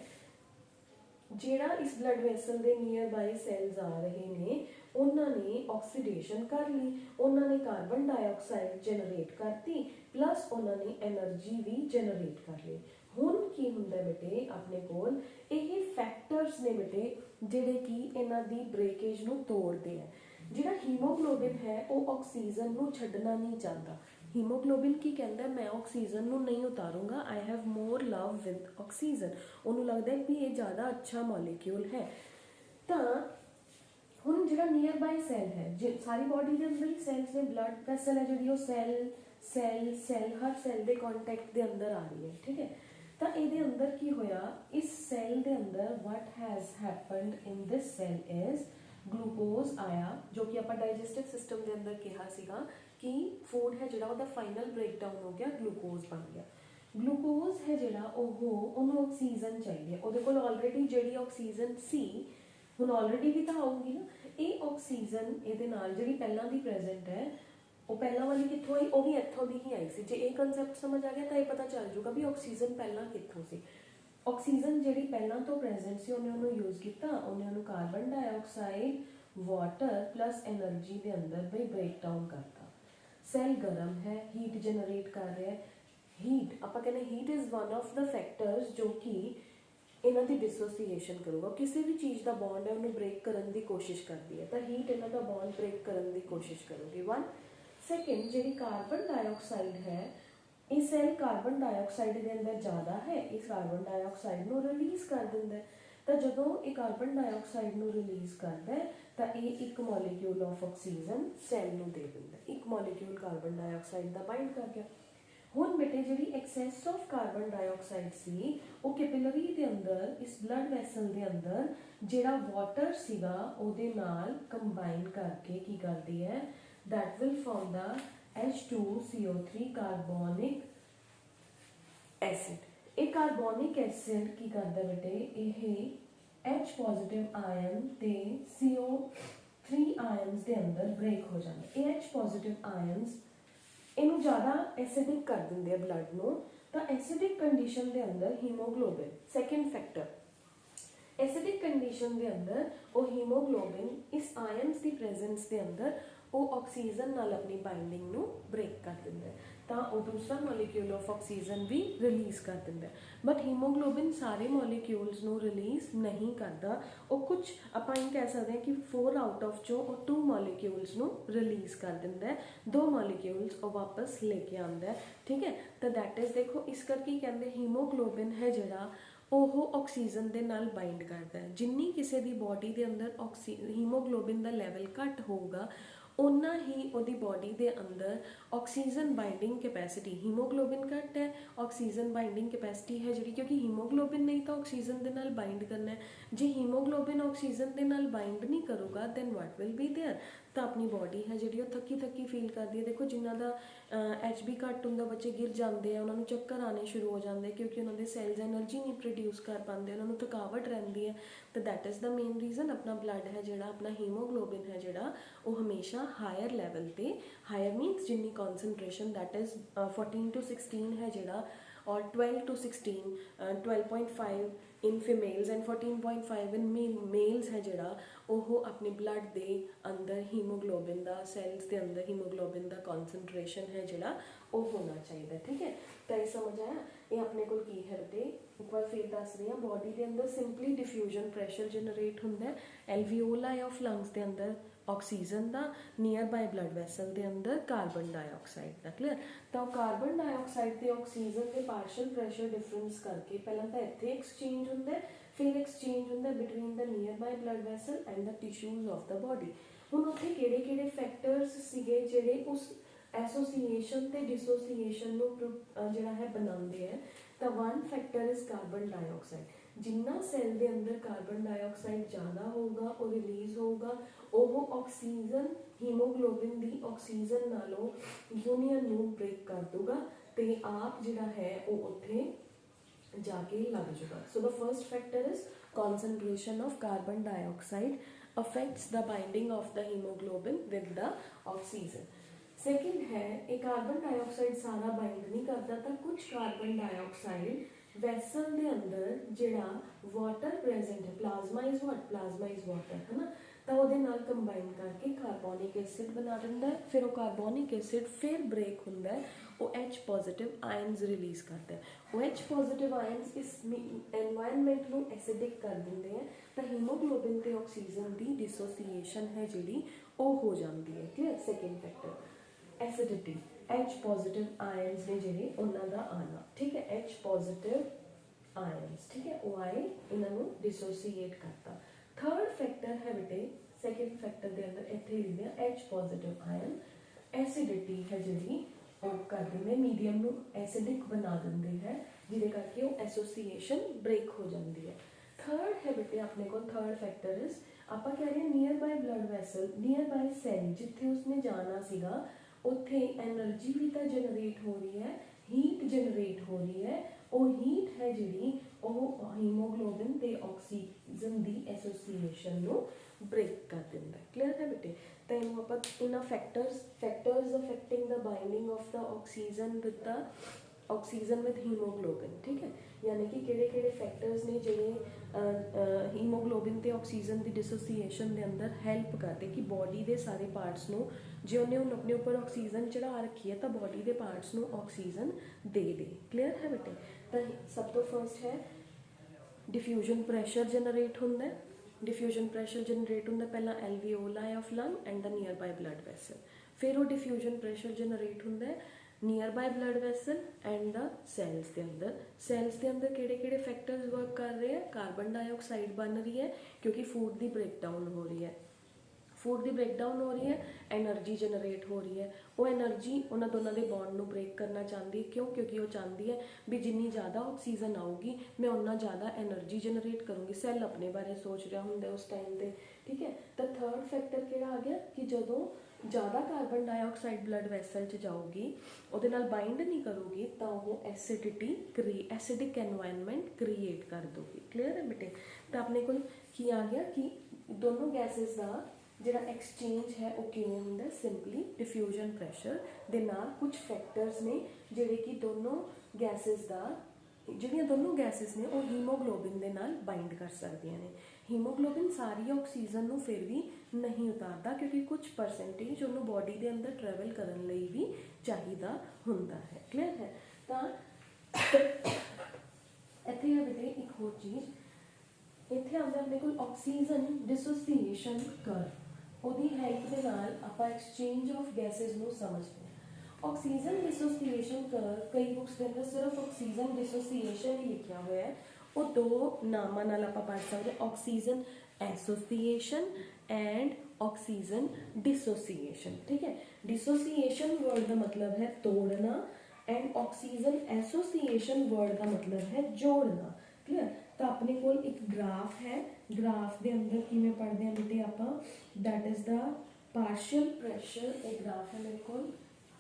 ਜਿਹੜਾ इस ब्लड वैसल के नीयर बाय सैल्स आ रहे ने उन्होंने ऑक्सीडेशन कर ली, उन्होंने कार्बन डाइऑक्साइड जनरेट करती प्लस उन्होंने एनर्जी भी जनरेट कर ली। हुन की हुंदा बेटे अपने कोल ये फैक्टर्स ने बेटे जिहड़े कि इन्हां दी ब्रेकेज नूं तोड़दे हैं। जिहड़ा हीमोग्लोबिन है वो ऑक्सीजन नूं छड्डना नहीं चाहता। हीमोग्लोबिन की कहता है मैं ऑक्सीजन नूं नहीं उतारूंगा, I have more love with oxygen. उन्होंने लगता है कि ये ज़्यादा अच्छा मॉलिक्यूल है। तो हुन जिहड़ा नियर बाय सैल है, सारी बॉडी के अंदर ही सैल्स ने, ब्लड वैसल है जिहड़ी वो सैल सैल सैल हर सैल के कॉन्टैक्ट के अंदर आ रही है। ठीक है, तो ये अंदर की होया, इस सैल के अंदर what has happened in this cell is glucose आया, जो कि आप डाइजेस्टिव सिस्टम के अंदर कहा सीगा कि फूड है जिहड़ा ਉਹਦਾ फाइनल ब्रेकडाउन हो गया, ग्लूकोज बन गया। ग्लूकोज है जिहड़ा ਉਹਨੂੰ ऑक्सीजन चाहिए, ਉਹਦੇ ਕੋਲ ऑलरेडी ਜਿਹੜੀ ऑक्सीजन सी ਹੁਣ ऑलरेडी भी तो आऊगी ना। ये ऑक्सीजन ਇਹਦੇ ਨਾਲ ਜਿਹੜੀ ਪਹਿਲਾਂ ਦੀ ਪ੍ਰੈਜ਼ੈਂਟ ਹੈ ਉਹ ਪਹਿਲਾਂ ਵਾਲੀ ਕਿੱਥੋਂ ਆਈ, ਉਹ ਵੀ ਇੱਥੋਂ ਦੀ ਹੀ ਆਈ ਸੀ। ਜੇ ਇਹ ਕਨਸੈਪਟ ਸਮਝ ਆ ਗਿਆ ਤਾਂ ਇਹ ਪਤਾ ਚੱਲ ਜੂਗਾ ਵੀ ਆਕਸੀਜਨ ਪਹਿਲਾਂ ਕਿੱਥੋਂ ਸੀ। ਆਕਸੀਜਨ ਜਿਹੜੀ ਪਹਿਲਾਂ ਤੋਂ ਪ੍ਰੈਜ਼ੈਂਟ ਸੀ ਉਹਨੂੰ ਯੂਜ਼ ਕੀਤਾ, ਉਹਨੂੰ carbon dioxide water plus energy के अंदर बई ब्रेकडाउन करता। सैल गर्म है, हीट जनरेट कर रहा है। हीट आप कहने heat is one of the factors जो कि इन्हों की डिसोसीएशन करूगा, किसी भी चीज़ का बॉन्ड है उन्हें ब्रेक करने की कोशिश करती है, तो हीट इन्हों का बॉन्ड ब्रेक करने की कोशिश करूगी। वन सैकेंड जी कार्बन डाइऑक्साइड है, ये सैल कार्बन डाइऑक्साइड के अंदर ज़्यादा है, इस कार्बन डाइऑक्साइड को रिलीज़ कर देंगे। तो जो ये कार्बन डाइऑक्साइड को रिलीज़ करता है तो ये एक मॉलिक्यूल ऑफ ऑक्सीजन सैल में दे देंगे, एक मॉलिक्यूल कार्बन डाइऑक्साइड का बाइंड कर गया। हुन बेटे जी एक्सैस ऑफ कार्बन डाइऑक्साइड सी वो कैपिलरी के अंदर इस ब्लड वैसल के अंदर जिहड़ा वाटर सीगा उहदे नाल कंबाइन करके की करती है, that will form the H2CO3 carbonic acid. ਇਹ ਕਾਰਬੋਨਿਕ ਐਸਿਡ ਕੀ ਕਰਦਾ ਬੇਟੇ, ਇਹ H ਪੋਜ਼ਿਟਿਵ ਆਇਨ ਤੇ CO3 ਆਇਨਸ ਦੇ ਅੰਦਰ ਬ੍ਰੇਕ ਹੋ ਜਾਂਦਾ। ਇਹ H ਪੋਜ਼ਿਟਿਵ ਆਇਨਸ ਇਹਨੂੰ ਜ਼ਿਆਦਾ ਐਸਿਡਿਕ ਕਰ ਦਿੰਦੇ ਆ ਬਲੱਡ ਨੂੰ। ਤਾਂ ਐਸਿਡਿਕ ਕੰਡੀਸ਼ਨ ਦੇ ਅੰਦਰ ਹੀਮੋਗਲੋबिन, ਸੈਕਿੰਡ ਫੈਕਟਰ, ਐਸਿਡਿਕ ਕੰਡੀਸ਼ਨ ਦੇ ਅੰਦਰ ਉਹ ਹੀਮੋਗਲੋबिन ਇਸ ਆਇਨਸ ਦੀ ਪ੍ਰੈਜ਼ੈਂਸ ਦੇ ਅੰਦਰ ਉਹ ਆਕਸੀਜਨ ਨਾਲ ਆਪਣੀ ਬਾਈਂਡਿੰਗ ਨੂੰ ਬ੍ਰੇਕ ਕਰ ਦਿੰਦਾ, ਤਾਂ ਉਹ ਦੂਸਰਾ ਮੋਲੀਕਿਊਲ ਆਫ ਆਕਸੀਜਨ ਵੀ ਰਿਲੀਜ਼ ਕਰ ਦਿੰਦਾ। ਬਟ ਹੀਮੋਗਲੋबिन ਸਾਰੇ ਮੋਲੀਕਿਊਲਸ ਨੂੰ ਰਿਲੀਜ਼ ਨਹੀਂ ਕਰਦਾ, ਉਹ ਕੁਝ ਆਪਾਂ ਇਹ ਕਹਿ ਸਕਦੇ ਹਾਂ ਕਿ 4 ਆਊਟ ਆਫ ਚੋਂ ਉਹ 2 ਮੋਲੀਕਿਊਲਸ ਨੂੰ ਰਿਲੀਜ਼ ਕਰ ਦਿੰਦਾ ਹੈ, 2 ਮੋਲੀਕਿਊਲਸ ਉਹ ਵਾਪਸ ਲੈ ਕੇ ਆਉਂਦਾ ਹੈ। ਠੀਕ ਹੈ, ਤਾਂ ਦੈਟ ਇਜ਼, ਦੇਖੋ ਇਸ ਕਰਕੇ ਕਹਿੰਦੇ ਹੀਮੋਗਲੋबिन ਹੈ ਜਿਹੜਾ ਉਹ ਆਕਸੀਜਨ ਦੇ ਨਾਲ ਬਾਈਂਡ ਕਰਦਾ ਹੈ। ਜਿੰਨੀ ਕਿਸੇ ਦੀ ਬੋਡੀ ਦੇ ਅੰਦਰ ਹੀਮੋਗਲੋबिन ਦਾ ਲੈਵਲ ਘੱਟ ਹੋਊਗਾ ਉਨਾ ਹੀ ਉਹਦੀ ਬੋਡੀ ਦੇ ਅੰਦਰ ਆਕਸੀਜਨ ਬਾਈਂਡਿੰਗ ਕੈਪੈਸਿਟੀ, ਹੀਮੋਗਲੋबिन ਘੱਟ ਹੈ, ਆਕਸੀਜਨ ਬਾਈਂਡਿੰਗ ਕੈਪੈਸਿਟੀ ਹੈ ਜਿਹੜੀ, ਕਿਉਂਕਿ ਹੀਮੋਗਲੋबिन ਨਹੀਂ ਤਾਂ ਆਕਸੀਜਨ ਦੇ ਨਾਲ ਬਾਈਂਡ ਕਰਨਾ ਹੈ। ਜੇ ਹੀਮੋਗਲੋबिन ਆਕਸੀਜਨ ਦੇ ਨਾਲ ਬਾਈਂਡ ਨਹੀਂ ਕਰੂਗਾ then what will be there, ਤਾਂ ਆਪਣੀ ਬੋਡੀ ਹੈ ਜਿਹੜੀ ਉਹ ਥੱਕੀ ਥੱਕੀ ਫੀਲ ਕਰਦੀ ਹੈ। ਦੇਖੋ ਜਿਨ੍ਹਾਂ ਦਾ HB ਘੱਟ ਹੁੰਦਾ ਬੱਚੇ ਗਿਰ ਜਾਂਦੇ ਆ, ਉਹਨਾਂ ਨੂੰ ਚੱਕਰ ਆਉਣੇ ਸ਼ੁਰੂ ਹੋ ਜਾਂਦੇ ਕਿਉਂਕਿ ਉਹਨਾਂ ਦੇ ਸੈਲਸ ਐਨਰਜੀ ਨਹੀਂ ਪ੍ਰੋਡਿਊਸ ਕਰ ਪਾਉਂਦੇ, ਉਹਨਾਂ ਨੂੰ ਥਕਾਵਟ ਰਹਿੰਦੀ ਹੈ। ਤਾਂ that is the main reason ਆਪਣਾ ਬਲੱਡ ਹੈ ਜਿਹੜਾ, ਆਪਣਾ ਹੀਮੋਗਲੋबिन ਹੈ ਜਿਹੜਾ ਉਹ ਹਮੇਸ਼ਾ ਹਾਇਰ ਲੈਵਲ ਤੇ, ਹਾਇਰ ਮੀਨਸ ਜਿੰਨੀ ਕੌਨਸਨਟ੍ਰੇਸ਼ਨ ਦੈਟ ਇਜ਼ 14 to 16 ਹੈ ਜਿਹੜਾ, और 12 to 16, 12.5 in females and 14.5 in males है ਜਿਹੜਾ ਉਹ ਆਪਣੇ ਬਲੱਡ ਦੇ ਅੰਦਰ ਹੀਮੋਗਲੋबिन ਦਾ, ਸੈਲਸ ਦੇ ਅੰਦਰ ਹੀਮੋਗਲੋबिन ਦਾ ਕੌਨਸਨਟ੍ਰੇਸ਼ਨ ਹੈ ਜਿਹੜਾ ਉਹ ਹੋਣਾ ਚਾਹੀਦਾ। ਠੀਕ ਹੈ, ਤਾਂ ਇਹ ਸਮਝ ਆਇਆ। ਇਹ ਆਪਣੇ ਕੋਲ ਕੀ ਹੈ ਬੇਟੇ, ਇੱਕ ਵਾਰ ਫਿਰ ਦੱਸ ਰਹੀ ਹਾਂ, ਬੋਡੀ ਦੇ ਅੰਦਰ ਸਿੰਪਲੀ ਡਿਫਿਊਜ਼ਨ ਪ੍ਰੈਸ਼ਰ ਜਨਰੇਟ ਹੁੰਦਾ ਹੈ, ਐਲਵੀਓਲਾਈ ਆਫ ਲੰਗਸ ਦੇ ਅੰਦਰ ਆਕਸੀਜਨ ਦਾ, ਨੀਅਰ ਬਾਈ ਬਲੱਡ ਵੈਸਲ ਦੇ ਅੰਦਰ ਕਾਰਬਨ ਡਾਈਆਕਸਾਈਡ ਦਾ। ਕਲੀਅਰ, ਤਾਂ ਉਹ ਕਾਰਬਨ ਡਾਈਆਕਸਾਈਡ ਤੇ ਆਕਸੀਜਨ ਦੇ ਪਾਰਸ਼ਲ ਪ੍ਰੈਸ਼ਰ ਡਿਫਰੈਂਸ ਕਰਕੇ ਪਹਿਲਾਂ ਤਾਂ ਇੱਥੇ ਐਕਸਚੇਂਜ ਹੁੰਦਾ ਹੈ, ਫਿਰ ਐਕਸਚੇਂਜ ਹੁੰਦਾ between the near by blood vessel and the tissues of the body. ਹੁਣ ਉੱਥੇ ਕਿਹੜੇ ਕਿਹੜੇ ਫੈਕਟਰਸ ਸੀਗੇ ਜਿਹੜੇ ਉਸ ਐਸੋਸੀਏਸ਼ਨ ਤੇ ਡਿਸੋਸੀਏਸ਼ਨ ਨੂੰ ਜਿਹੜਾ ਹੈ ਬਣਾਉਂਦੇ ਹੈ। ਤਾਂ one factor is carbon dioxide. ਜਿੰਨਾ ਸੈੱਲ ਦੇ ਅੰਦਰ ਕਾਰਬਨ ਡਾਈਆਕਸਾਈਡ ਜ਼ਿਆਦਾ ਹੋਊਗਾ ਉਹ ਰਿਲੀਜ਼ ਹੋਊਗਾ, ਉਹ ਆਕਸੀਜਨ ਹੀਮੋਗਲੋबिन ਦੀ ਆਕਸੀਜਨ ਨਾਲੋਂ ਯੂਨੀਅਨ ਨੂੰ ਬ੍ਰੇਕ ਕਰ ਦੂਗਾ ਤੇ ਆਪ ਜਿਹੜਾ ਹੈ ਉਹ ਉੱਥੇ ਜਾ ਕੇ ਲੱਗ ਜਾਊਗਾ। So the first factor is concentration of carbon dioxide affects the binding of the hemoglobin with the oxygen। Second है ये कार्बन डाइऑक्साइड सारा बाइंड नहीं करता, तो कुछ कार्बन डाइऑक्साइड वैसल के अंदर जिहड़ा वाटर प्रेजेंट है, plasma is what, plasma is water है ना, तो वो नाल कंबाइन करके कार्बोनिक एसिड बना दिंदा है। फिर वो कार्बोनिक एसिड फिर ब्रेक हुंदा है, वो H पॉजिटिव आयन्स रिलीज करता है। वो H पॉजिटिव आयन्स इस एनवायरनमेंट को एसिडिक कर देंगे हैं, तो हीमोग्लोबिन ते ऑक्सीजन की डिसोसीएशन है जिहड़ी वो हो जाती है। Clear, second factor acidity, H positive ions ने जिहड़े उन्हां दा आना, ठीक है, H पॉजिटिव आयन्स, ठीक है, वो आए इन्हों डिसोसीएट करता। थर्ड फैक्टर है बेटे, सेकेंड फैक्टर के अंदर इत्थे लिखिया H पॉजिटिव आयन एसिडिटी है जिहड़ी वो कर देंगे, मीडियम नू एसिडिक बना देंगे हैं, जिहदे करके वो एसोसीएशन ब्रेक हो जाती है। थर्ड है बेटे अपने को, थर्ड फैक्टर इज आप कह रहे हैं near by blood vessel, near by cell जिथे उसने जाना सीगा उत्थे एनर्जी भी तो जनरेट हो रही है, हीट जनरेट हो रही है, वो हीट है जिहड़ी वो हीमोग्लोबिन ते ऑक्सीजन दी एसोसीएशन नु ब्रेक कर दिंदा है। क्लियर है बेटे, तो इन्हू आपां इन्हां factors affecting the binding of the oxygen with haemoglobin, ठीक है, यानी कि किहड़े-किहड़े फैक्टर्स ने जिहड़े हीमोग्लोबिन ते ऑक्सीजन दी डिसोसीएशन दे अंदर हैल्प करदे कि बॉडी दे सारे पार्ट्स नू, जे उन्हें हुण अपने उपर ऑक्सीजन चढ़ा रखी है तो बॉडी के पार्ट्स नू ऑक्सीजन दे दे। क्लियर है बेटे, तो सब तो फर्स्ट है डिफ्यूजन प्रैशर जनरेट होंदा है। डिफ्यूजन प्रैशर जनरेट होंदा पहला alveoli of lung and the near by blood vessel, फिर वो डिफ्यूजन प्रैशर जनरेट होंदा है near by blood vessel and the cells के अंदर। सैल्स के अंदर किहड़े-किहड़े फैक्टर्स वर्क कर रहे हैं, कार्बन डाइऑक्साइड बन रही है क्योंकि फूड की ब्रेकडाउन हो रही है, फूड की ब्रेकडाउन हो रही है, एनर्जी जनरेट हो रही है। वो एनर्जी उन्होंने दोनों के बॉन्ड को ब्रेक करना चाहती है। क्यों? क्योंकि वो चाहती है भी जिन्नी ज़्यादा ऑक्सीजन आऊगी मैं उन्ना ज़्यादा एनर्जी जनरेट करूँगी। सैल अपने बारे सोच रहा होंगे उस टाइम पर, ठीक है। तो थर्ड फैक्टर किहड़ा आ गया कि जदों ज़्यादा कार्बन डाइऑक्साइड ब्लड वैसल च जाऊगी ਉਹਦੇ ਨਾਲ ਬਾइंड नहीं करूगी तो वो एसिडिटी एसिडिक एनवायरनमेंट क्रिएट कर दूगी। क्लीयर है बेटे? तो अपने को की आ गया कि दोनों गैसेस का ਜਿਹੜਾ ਐਕਸਚੇਂਜ ਹੈ ਉਹ ਕਿਵੇਂ ਹੁੰਦਾ? ਸਿੰਪਲੀ ਡਿਫਿਊਜ਼ਨ ਪ੍ਰੈਸ਼ਰ ਦੇ ਨਾਲ ਕੁਝ ਫੈਕਟਰਸ ਨੇ ਜਿਹੜੇ ਕਿ ਦੋਨੋਂ ਗੈਸਿਸ ਦਾ ਜਿਹੜੀਆਂ ਦੋਨੋਂ ਗੈਸਿਸ ਨੇ ਉਹ ਹੀਮੋਗਲੋਬਿਨ ਦੇ ਨਾਲ ਬਾइंड ਕਰ ਸਕਦੀਆਂ ਨੇ। ਹੀਮੋਗਲੋਬਿਨ ਸਾਰੀ ਆਕਸੀਜਨ ਨੂੰ ਫਿਰ ਵੀ ਨਹੀਂ ਉਤਾਰਦਾ ਕਿਉਂਕਿ ਕੁਝ ਪਰਸੈਂਟੇਜ ਉਹਨੂੰ ਬੋਡੀ ਦੇ ਅੰਦਰ ਟਰੈਵਲ ਕਰਨ ਲਈ ਵੀ ਚਾਹੀਦਾ ਹੁੰਦਾ ਹੈ। ਕਲੀਅਰ ਹੈ? ਤਾਂ ਇੱਥੇ ਆ ਬੇਟੇ ਇੱਕ ਹੋਰ ਚੀਜ਼, ਇੱਥੇ ਆਉਂਦਾ ਆਪਣੇ ਕੋਲ ਆਕਸੀਜਨ ਡਿਸੋਸੀਏਸ਼ਨ ਕਰਵ। ਉਹਦੀ ਹੈਲਪ ਦੇ ਨਾਲ ਆਪਾਂ ਐਕਸਚੇਂਜ ਆਫ ਗੈਸਿਸ ਨੂੰ ਸਮਝਦੇ ਹਾਂ। ਆਕਸੀਜਨ डिसोसिएशन कर कई बुक्स के अंदर सिर्फ ऑक्सीजन डिसोसिएशन ही लिखा हुआ है। वो दो नामों नाल आपां पढ़ सकते हैं, oxygen association and oxygen dissociation. ठीक है, डिसोसिएशन वर्ड का मतलब है तोड़ना एंड ऑक्सीजन एसोसिएशन वर्ड का मतलब है जोड़ना। क्लियर? तो अपने कोल एक ग्राफ है, ग्राफ के अंदर किवें पढ़ते हैं बेटे आपां, that is the partial pressure. एक ग्राफ है मेरे को,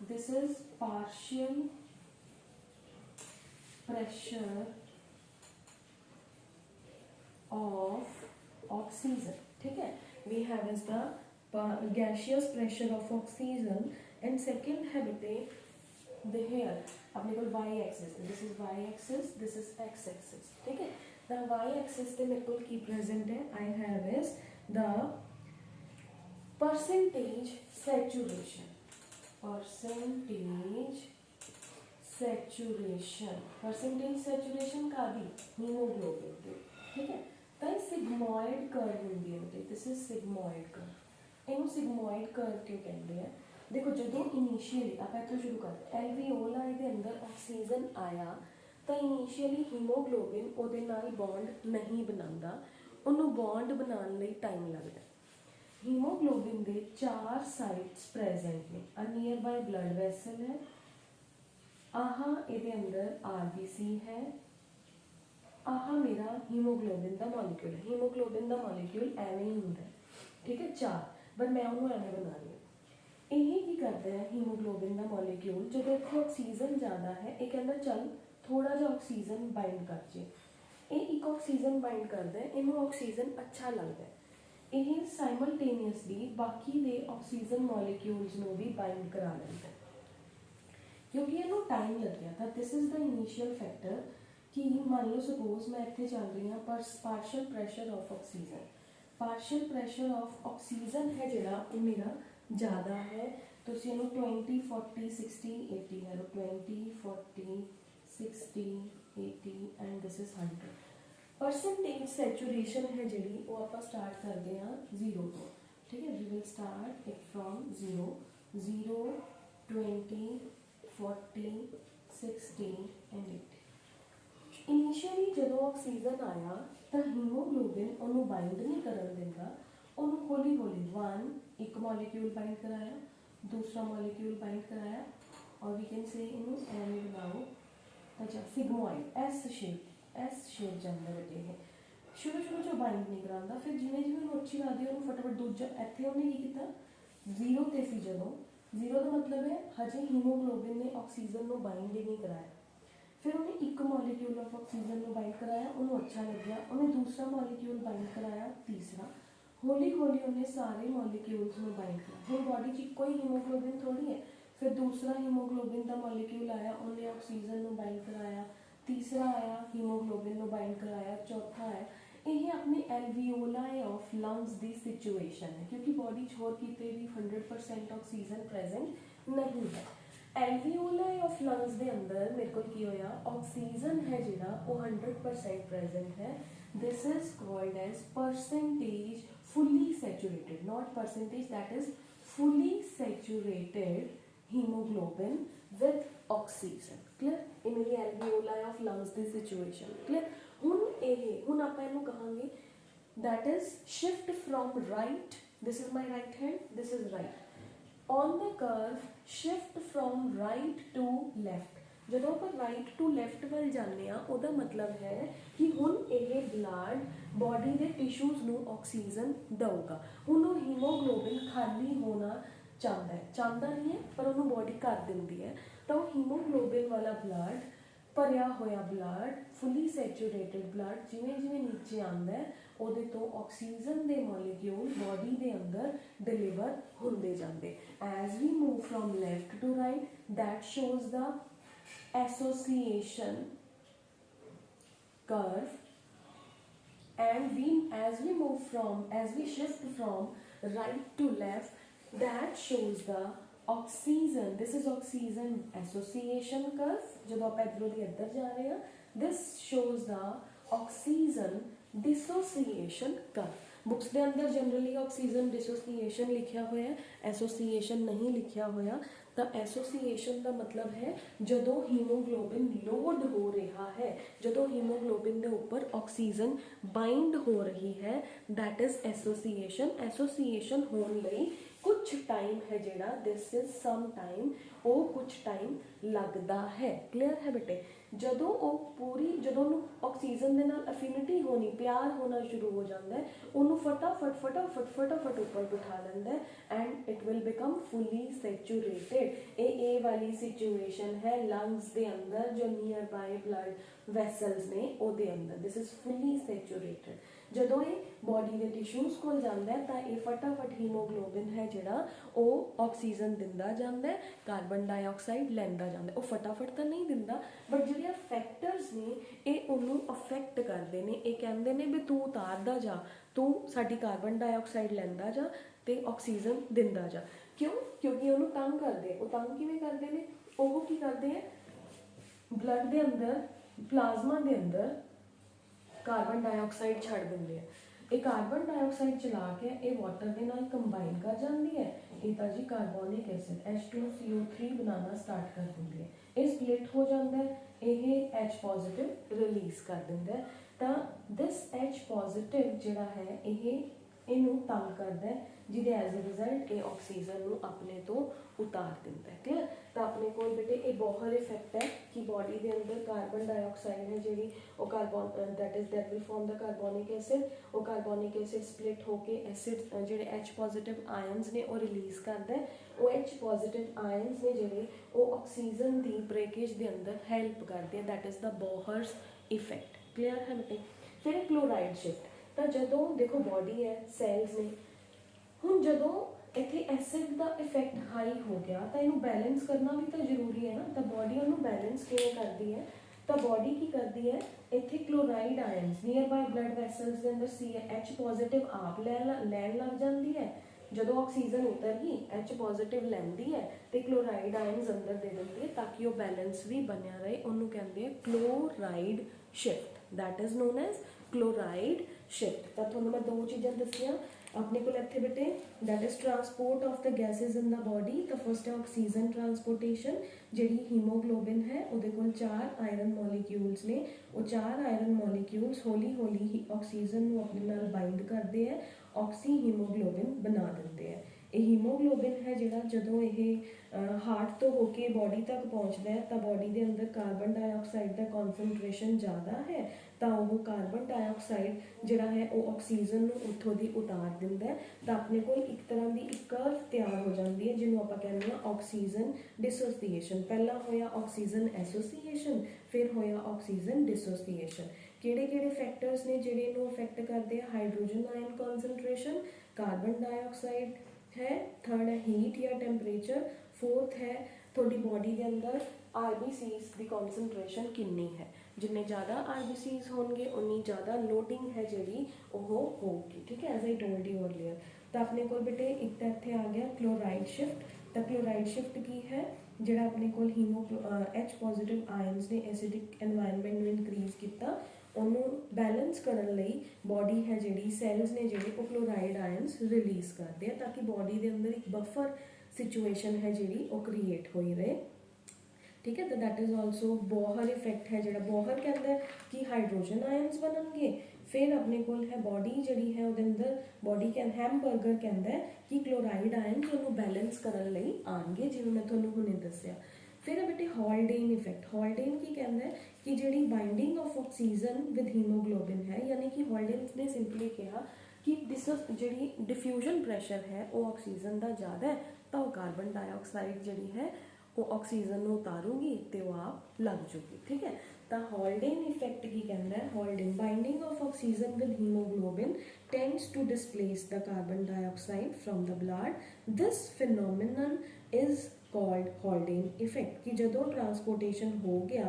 this is partial pressure of oxygen। ठीक है, we have is the gaseous pressure of oxygen and second है बेटे the here अपने को y axis, this is y axis, this is x axis। ठीक है, the y axis पे मेरे को की present है, I have is the percentage saturation, percentage saturation का भी हीमोग्लोबिन के। ठीक है, तो सिग्मॉइड कर्व होंगी है बेटे, दिस इज सिग्मॉइड कर्व। इनू सिग्मॉइड कर्व क्यों कहते हैं? देखो जो इनिशियली आप इतों शुरू कर एल्वियोलाई के अंदर ऑक्सीजन आया तो इनिशियली हीमोग्लोबिन ਉਹਦੇ ਨਾਲ बॉन्ड नहीं बनाता, ਉਹਨੂੰ बॉन्ड बनाने ਲਈ टाइम लगता। हीमोग्लोबिन के 4 साइट्स प्रेजेंट ने। अ नियर बाय ब्लड वैसल है, आहा ये अंदर आरबीसी है, आहा मेरा हीमोग्लोबिन का मॉलिक्यूल है। हीमोग्लोबिन का मॉलिक्यूल एवं ही होंगे, ठीक है, 4, बट मैं उन्होंने एवं बना रही हूँ। यही की करता है हीमोग्लोबिन का मॉलिक्यूल, जो इतने ऑक्सीजन ज़्यादा है ये कहता चल थोड़ा जा ऑक्सीजन बाइंड कर जे, ये एक ऑक्सीजन बाइंड करता है, इनू ऑक्सीजन अच्छा लगता है, ਇਹ ਸਾਈਮਲਟੇਨੀਅਸਲੀ ਬਾਕੀ ਦੇ ਆਕਸੀਜਨ ਮੋਲੀਕਿਊਲਸ ਨੂੰ ਵੀ ਬਾइंड ਕਰਾ ਲੈਂਦਾ ਕਿਉਂਕਿ ਇਹਨੂੰ ਟਾਈਮ ਲੱਗਿਆ ਤਾਂ this is the initial factor ਕਿ ਮੰਨ ਲਓ ਸਪੋਜ਼ ਮੈਂ ਇੱਥੇ ਚੱਲ ਰਹੀ ਹਾਂ ਪਰ partial pressure of oxygen, partial pressure of oxygen ਹੈ ਜਿਹੜਾ ਉਹ ਮੇਰਾ ज़्यादा है, ਤੁਸੀਂ ਇਹਨੂੰ 20 40 60 80 ਲੈ ਲਓ, 20 40 60 80 and this is 100। Percentage saturation है जी वो आप स्टार्ट करते हैं 0 तो। ठीक है, we will start it from 0 0 20 40 60 and 80। Initially जो ऑक्सीजन आया तो हीमोग्लोबिन उन्होंने बाइंड नहीं करन देंदा, उन्होंने हौली हौली 1 एक मॉलिक्यूल बाइंड कराया, दूसरा मॉलिक्यूल बाइंड कराया और वी कैन से इनू एम बनाओ। अच्छा, सिग्मोइड एस शेप जाता बेटे है, शुरू शुरू जो बाइंड नहीं कराता, फिर जिमें जिमें उन्होंने अच्छी लगती है उन्होंने फटाफट दूजा इतने उन्हें की किया 0 ते सी जो 0 का मतलब है हजे हीमोग्लोबिन ने ऑक्सीजन को बाइंड ही नहीं कराया, फिर उन्हें एक मॉलिक्यूल ऑफ ऑक्सीजन को बाइंड कराया, उन्होंने अच्छा लग्या, उन्हें दूसरा मॉलिक्यूल बाइंड कराया, तीसरा हौली हौली उन्हें सारे मॉलिक्यूल्स में बाइंड कराया। हम बॉडी च कोई हीमोग्लोबिन थोड़ी है, फिर दूसरा हीमोग्लोबिन का मॉलिक्यूल आया, उन्हें ऑक्सीजन को बाइंड कराया, तीसरा आया हीमोग्लोबिन को बाइंड कराया, चौथा है ये अपने एल्वियोलाई ऑफ लंग्स की सिचुएशन है क्योंकि बॉडी होर किते भी 100% ऑक्सीजन प्रेजेंट नहीं है। एल्वियोलाई ऑफ लंग्स के अंदर मेरे को की होया ऑक्सीजन है जिहड़ा वो 100% प्रेजेंट है। This is called as percentage fully saturated, not percentage, that is fully saturated haemoglobin with oxygen. Clear, ये मेरी एल्वियोलाई ऑफ लंग्स की सिचुएशन। क्लियर, हुण आप कहांगे that is shift from right this is my right hand, this is right. On the curve shift from right to left, ਜਦੋਂ ਆਪਾਂ right to left ਵੱਲ ਜਾਂਦੇ ਆ ਉਹਦਾ ਮਤਲਬ ਹੈ ਕਿ ਹੁਣ ਇਹ ਬਲੱਡ ਬੋਡੀ ਦੇ ਟਿਸ਼ੂਜ਼ ਨੂੰ ਆਕਸੀਜਨ ਦਊਗਾ। ਹੁਣ ਉਹ ਹੀਮੋਗਲੋਬਿਨ ਖਾਲੀ ਹੋਣਾ ਚਾਹੁੰਦਾ ਨਹੀਂ ਹੈ ਪਰ ਉਹਨੂੰ ਬੋਡੀ ਕਰ ਦਿੰਦੀ ਹੈ, ਤਾਂ ਉਹ ਹੀਮੋਗਲੋਬਿਨ ਵਾਲਾ ਬਲੱਡ ਭਰਿਆ ਹੋਇਆ ਬਲੱਡ ਫੁੱਲੀ ਸੈਚੂਰੇਟਡ ਬਲੱਡ ਜਿਵੇਂ ਜਿਵੇਂ ਨੀਚੇ ਆਉਂਦਾ ਉਹਦੇ ਤੋਂ ਆਕਸੀਜਨ ਦੇ ਮੋਲੀਕਿਊਲ ਬੋਡੀ ਦੇ ਅੰਦਰ ਡਿਲੀਵਰ ਹੁੰਦੇ ਜਾਂਦੇ। As we move from left to right, that shows the association curve, and as we shift from right to left, that shows the oxygen, this is oxygen association curve, ਜਦੋਂ ਆਪਾਂ ਇੱਧਰੋਂ ਦੀ ਇੱਧਰ ਜਾ ਰਹੇ ਹਾਂ, this shows the oxygen dissociation curve। Books के अंदर generally oxygen डिसोसीएशन लिखा होया, एसोसीएशन नहीं लिखा होया। तो एसोसीएशन का मतलब है जदों हीमोग्लोबिन लोड हो रहा है, जदों हीमोग्लोबिन के ऊपर ऑक्सीजन बाइंड हो रही है, दैट इज एसोसीएशन। एसोसीएशन होने लई कुछ टाइम है जेड़ा, दिस इज सम टाइम, वो कुछ टाइम लगता है। क्लियर है बेटे? ਜਦੋਂ ਉਹ ਪੂਰੀ ਜਦੋਂ ਉਹਨੂੰ ਆਕਸੀਜਨ ਦੇ ਨਾਲ ਅਫੀਨਿਟੀ ਹੋਣੀ, ਪਿਆਰ ਹੋਣਾ ਸ਼ੁਰੂ ਹੋ ਜਾਂਦਾ ਹੈ, ਉਹਨੂੰ ਫਟਾਫਟ ਉੱਪਰ ਬਿਠਾ ਲੈਂਦਾ ਹੈ ਐਂਡ ਇਟ ਵਿਲ ਬਿਕਮ ਫੁੱਲੀ ਸੈਚੂਰੇਟਡ। ਇਹ ਵਾਲੀ ਸਿਚੁਏਸ਼ਨ ਹੈ ਲੰਗਸ ਦੇ ਅੰਦਰ ਜੋ ਨੀਅਰ ਬਾਏ ਬਲੱਡ ਵੈਸਲਸ ਨੇ ਉਹਦੇ ਅੰਦਰ, ਦਿਸ ਇਜ਼ ਫੁੱਲੀ ਸੈਚੂਰੇਟਡ। ਜਦੋਂ ਇਹ ਬੋਡੀ ਦੇ ਟਿਸ਼ੂਜ਼ ਕੋਲ ਜਾਂਦਾ ਹੈ ਤਾਂ ਇਹ ਫਟਾਫਟ ਹੀਮੋਗਲੋਬਿਨ ਹੈ ਜਿਹੜਾ ਉਹ ਆਕਸੀਜਨ ਦਿੰਦਾ ਜਾਂਦਾ ਹੈ, ਕਾਰਬਨ ਡਾਈਆਕਸਾਈਡ ਲੈਂਦਾ ਜਾਂਦਾ। ਉਹ ਫਟਾਫਟ ਤਾਂ ਨਹੀਂ ਦਿੰਦਾ ਬਟ ਜਿਹੜੀਆਂ ਫੈਕਟਰਸ ਨੇ ਇਹ ਉਹਨੂੰ ਅਫੈਕਟ ਕਰਦੇ ਨੇ। ਇਹ ਕਹਿੰਦੇ ਨੇ ਵੀ ਤੂੰ ਉਤਾਰਦਾ ਜਾ, ਤੂੰ ਸਾਡੀ ਕਾਰਬਨ ਡਾਈਆਕਸਾਈਡ ਲੈਂਦਾ ਜਾ ਤੇ ਆਕਸੀਜਨ ਦਿੰਦਾ ਜਾ। ਕਿਉਂ? ਕਿਉਂਕਿ ਉਹਨੂੰ ਤੰਗ ਕਰਦੇ। ਉਹ ਤੰਗ ਕਿਵੇਂ ਕਰਦੇ ਨੇ? ਉਹ ਕੀ ਕਰਦੇ ਹੈ, ਬਲੱਡ ਦੇ ਅੰਦਰ ਪਲਾਜ਼ਮਾ ਦੇ ਅੰਦਰ ਕਾਰਬਨ ਡਾਈਆਕਸਾਈਡ ਛੱਡ ਦਿੰਦੇ ਆ। ਇਹ ਕਾਰਬਨ ਡਾਈਆਕਸਾਈਡ ਚਲਾ ਕੇ ਇਹ ਵਾਟਰ ਦੇ ਨਾਲ ਕੰਬਾਈਨ ਕਰ ਜਾਂਦੀ ਹੈ, ਇਹ ਤਾਂ ਜੀ ਕਾਰਬੋਨਿਕ ਐਸਿਡ H2CO3 ਬਣਾਉਣਾ ਸਟਾਰਟ ਕਰ ਦਿੰਦੀ ਹੈ। ਇਹ ਸਪਲਿਟ ਹੋ ਜਾਂਦਾ ਹੈ, ਇਹ H ਪੋਜ਼ਿਟਿਵ ਰਿਲੀਜ਼ ਕਰ ਦਿੰਦਾ ਹੈ। ਤਾਂ ਦਿਸ H ਪੋਜ਼ਿਟਿਵ ਜਿਹੜਾ ਹੈ ਇਹਨੂੰ ਤੰਗ ਕਰਦਾ ਹੈ, ਜਿਹਦੇ ਐਜ਼ ਅ ਰਿਜ਼ਲਟ ਇਹ ਆਕਸੀਜਨ ਨੂੰ ਆਪਣੇ ਤੋਂ ਉਤਾਰ ਦਿੰਦਾ ਹੈ। ਕਲੀਅਰ? ਤਾਂ ਆਪਣੇ ਕੋਲ ਬੇਟੇ ਇਹ ਬਹੁਤ ਇਫੈਕਟ ਹੈ ਕਿ ਬੋਡੀ ਦੇ ਅੰਦਰ ਕਾਰਬਨ ਡਾਈਆਕਸਾਈਡ ਹੈ ਜਿਹੜੀ ਉਹ that will form the carbonic acid, ਉਹ ਕਾਰਬੋਨਿਕ ਐਸਿਡ ਸਪਲਿਟ ਹੋ ਕੇ ਐਸਿਡ ਜਿਹੜੇ H ਪੋਜ਼ਿਟਿਵ ਆਇਨਸ ਨੇ ਉਹ ਰਿਲੀਜ਼ ਕਰਦਾ ਹੈ। ਉਹ H ਪੋਜ਼ਿਟਿਵ ਆਇਨਸ ਨੇ ਜਿਹੜੇ ਉਹ ਆਕਸੀਜਨ ਦੀ ਬ੍ਰੇਕੇਜ ਦੇ ਅੰਦਰ ਹੈਲਪ ਕਰਦੇ ਆ, that is the Bohr's effect. Clear ਹੈ ਬੇਟੇ? ਫਿਰ ਕਲੋਰਾਈਡ ਸ਼ਿਫਟ। ਤਾਂ ਜਦੋਂ ਦੇਖੋ ਬੋਡੀ ਹੈ, ਸੈਲਸ ਨੇ, ਹੁਣ ਜਦੋਂ ਇੱਥੇ ਐਸਿਡ ਦਾ ਇਫੈਕਟ ਹਾਈ ਹੋ ਗਿਆ ਤਾਂ ਇਹਨੂੰ ਬੈਲੈਂਸ ਕਰਨਾ ਵੀ ਤਾਂ ਜ਼ਰੂਰੀ ਹੈ ਨਾ। ਤਾਂ ਬੋਡੀ ਉਹਨੂੰ ਬੈਲੈਂਸ ਕਿਵੇਂ ਕਰਦੀ ਹੈ? ਤਾਂ ਬੋਡੀ ਕੀ ਕਰਦੀ ਹੈ, ਇੱਥੇ chloride ions near by blood vessels ਦੇ ਅੰਦਰ H ਪੋਜ਼ਿਟਿਵ ਆਪ ਲੈਣ ਲੱਗ ਜਾਂਦੀ ਹੈ। ਜਦੋਂ ਆਕਸੀਜਨ ਉਤਰ ਗਈ H ਪੋਜ਼ਿਟਿਵ ਲੈਂਦੀ ਹੈ ਤੇ ਕਲੋਰਾਈਡ ਆਇਨਸ ਅੰਦਰ ਦੇ ਦਿੰਦੀ ਹੈ ਤਾਂ ਕਿ ਉਹ ਬੈਲੈਂਸ ਵੀ ਬਣਿਆ ਰਹੇ। ਉਹਨੂੰ ਕਹਿੰਦੇ ਆ chloride shift, that is non as chloride shift. ਤਾਂ ਤੁਹਾਨੂੰ ਮੈਂ ਦੋ ਚੀਜ਼ਾਂ ਦੱਸੀਆਂ ਆਪਣੇ ਕੋਲ ਇੱਥੇ ਬੇਟੇ, that is transport of the gases in the body. ਤਾਂ ਫਸਟ ਹੈ ਆਕਸੀਜਨ ਟਰਾਂਸਪੋਰਟੇਸ਼ਨ, ਜਿਹੜੀ ਹੀਮੋਗਲੋਬਿਨ ਹੈ ਉਹਦੇ ਕੋਲ 4 ਆਇਰਨ ਮੋਲੀਕਿਊਲਸ ਨੇ, ਉਹ 4 ਆਇਰਨ ਮੋਲੀਕਿਊਲਸ ਹੌਲੀ ਹੌਲੀ ਹੀ ਆਕਸੀਜਨ ਨੂੰ ਆਪਣੇ ਨਾਲ ਬਾਈਂਡ ਕਰਦੇ ਹੈ, ਆਕਸੀ ਹੀਮੋਗਲੋਬਿਨ ਬਣਾ ਦਿੰਦੇ ਹੈ। ਇਹ ਹੀਮੋਗਲੋਬਿਨ ਹੈ ਜਿਹੜਾ ਜਦੋਂ ਇਹ ਹਾਰਟ ਤੋਂ ਹੋ ਕੇ ਬੋਡੀ ਤੱਕ ਪਹੁੰਚਦਾ ਹੈ ਤਾਂ ਬੋਡੀ ਦੇ ਅੰਦਰ ਕਾਰਬਨ ਡਾਈਆਕਸਾਈਡ ਦਾ ਕੌਨਸਨਟ੍ਰੇਸ਼ਨ ਜ਼ਿਆਦਾ ਹੈ, ਤਾਂ ਉਹ ਕਾਰਬਨ ਡਾਈਆਕਸਾਈਡ ਜਿਹੜਾ ਹੈ ਉਹ ਆਕਸੀਜਨ ਨੂੰ ਉੱਥੋਂ ਦੀ ਉਤਾਰ ਦਿੰਦਾ ਹੈ। ਤਾਂ ਆਪਣੇ ਕੋਲ ਇੱਕ ਤਰ੍ਹਾਂ ਦੀ ਇੱਕ ਕਰਵ ਤਿਆਰ ਹੋ ਜਾਂਦੀ ਹੈ ਜਿਹਨੂੰ ਆਪਾਂ ਕਹਿੰਦੇ ਹਾਂ ਆਕਸੀਜਨ ਡਿਸੋਸੀਏਸ਼ਨ। ਪਹਿਲਾਂ ਹੋਇਆ ਆਕਸੀਜਨ ਐਸੋਸੀਏਸ਼ਨ, ਫਿਰ ਹੋਇਆ ਆਕਸੀਜਨ ਡਿਸੋਸੀਏਸ਼ਨ। ਕਿਹੜੇ ਕਿਹੜੇ ਫੈਕਟਰਸ ਨੇ ਜਿਹੜੇ ਇਹਨੂੰ ਅਫੈਕਟ ਕਰਦੇ ਆ? ਹਾਈਡਰੋਜਨ ਆਇਨ ਕੌਨਸਨਟ੍ਰੇਸ਼ਨ, ਕਾਰਬਨ ਡਾਈਆਕਸਾਈਡ है, थर्ड है हीट या टेम्परेचर, फोर्थ है थोड़ी बॉडी के अंदर RBCs की कॉन्सनट्रेशन कितनी है। जिन्ने ज़्यादा RBCs होंगे उन्नी ज़्यादा लोडिंग है जी होगी। ठीक है, as I told you earlier. तो अपने को बेटे एक तो इतने आ गया क्लोराइड शिफ्ट। तो क्लोराइड शिफ्ट की है जोड़ा अपने को H पॉजिटिव आयन्स ने एसिडिक एनवायरनमेंट में इनक्रीज किया, ਉਹਨੂੰ ਬੈਲੈਂਸ ਕਰਨ ਲਈ ਬੋਡੀ ਹੈ ਜਿਹੜੀ ਸੈਲਸ ਨੇ ਜਿਹੜੇ ਉਹ ਕਲੋਰਾਈਡ ਆਇਨਸ ਰਿਲੀਜ਼ ਕਰਦੇ ਆ ਤਾਂ ਕਿ ਬੋਡੀ ਦੇ ਅੰਦਰ ਇੱਕ ਬਫਰ ਸਿਚੁਏਸ਼ਨ ਹੈ ਜਿਹੜੀ ਉਹ ਕ੍ਰੀਏਟ ਹੋਈ ਰਹੇ। ਠੀਕ ਹੈ, ਤਾਂ ਦੈਟ ਇਜ਼ ਆਲਸੋ ਬੋਹਰ ਇਫੈਕਟ ਹੈ ਜਿਹੜਾ ਬੋਹਰ ਕਹਿੰਦਾ ਕਿ ਹਾਈਡਰੋਜਨ ਆਇਨਸ ਬਣਨਗੇ, फिर अपने कोल है बॉडी जिहड़ी है ਉਹਦੇ ਅੰਦਰ बॉडी कैन हैमबर्गर ਕਹਿੰਦਾ ਹੈ कि क्लोराइड आयन ਉਹਨੂੰ बैलेंस ਕਰਨ ਲਈ ਆਣਗੇ ਜਿਵੇਂ ਮੈਂ ਤੁਹਾਨੂੰ ਹੁਣੇ ਦੱਸਿਆ। फिर है बेटे हॉल्डेन इफेक्ट। हॉल्डेन की कहना है कि जी binding of oxygen with haemoglobin है, यानी कि हॉल्डेन ने सिंपली कहा कि जी डिफ्यूजन प्रैशर है वो ऑक्सीजन का ज़्यादा है तो कार्बन डाइऑक्साइड जी है वो ऑक्सीजन उतारूगी तो वो आप लग जूगी। ठीक है, तो हॉल्डेन इफेक्ट की कहना है, Haldane binding of oxygen with haemoglobin tends to displace the carbon dioxide from the blood. This phenomenon is called Haldane effect कि जदों ट्रांसपोर्टेशन हो गया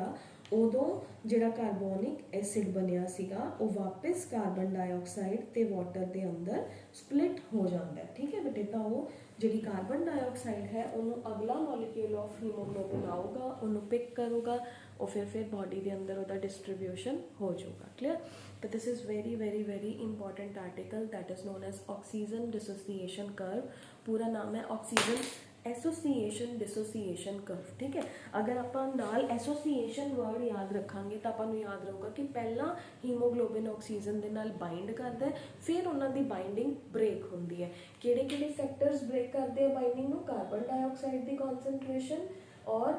उदों जिहड़ा कार्बोनिक एसिड बनिया सीगा वो वापस कार्बन डाइऑक्साइड ते वाटर दे अंदर स्प्लिट हो जाता है। ठीक है बेटे, तो वो जिहड़ी कार्बन डाइऑक्साइड है उन्होंने अगला मॉलिक्यूल ऑफ हीमोग्लोबिन आऊगा, उन्होंने पिक करूगा और फिर बॉडी के अंदर उसका डिस्ट्रीब्यूशन हो जाऊगा। क्लियर, तो this is very very very important article that is known as oxygen dissociation curve. पूरा नाम है ऑक्सीजन एसोसीएशन डिसोसीएशन कर्व। ठीक है, अगर आप नाल एसोसीएशन वर्ड याद रखांगे तो आपको याद रहूगा कि पहला हीमोग्लोबिन ऑक्सीजन के नाल बाइंड करता है, फिर उन्होंने बाइंडिंग ब्रेक होती है। किहड़े फैक्टर्स ब्रेक करते हैं बाइंडिंग में? कार्बन डाइऑक्साइड की कॉन्सनट्रेशन और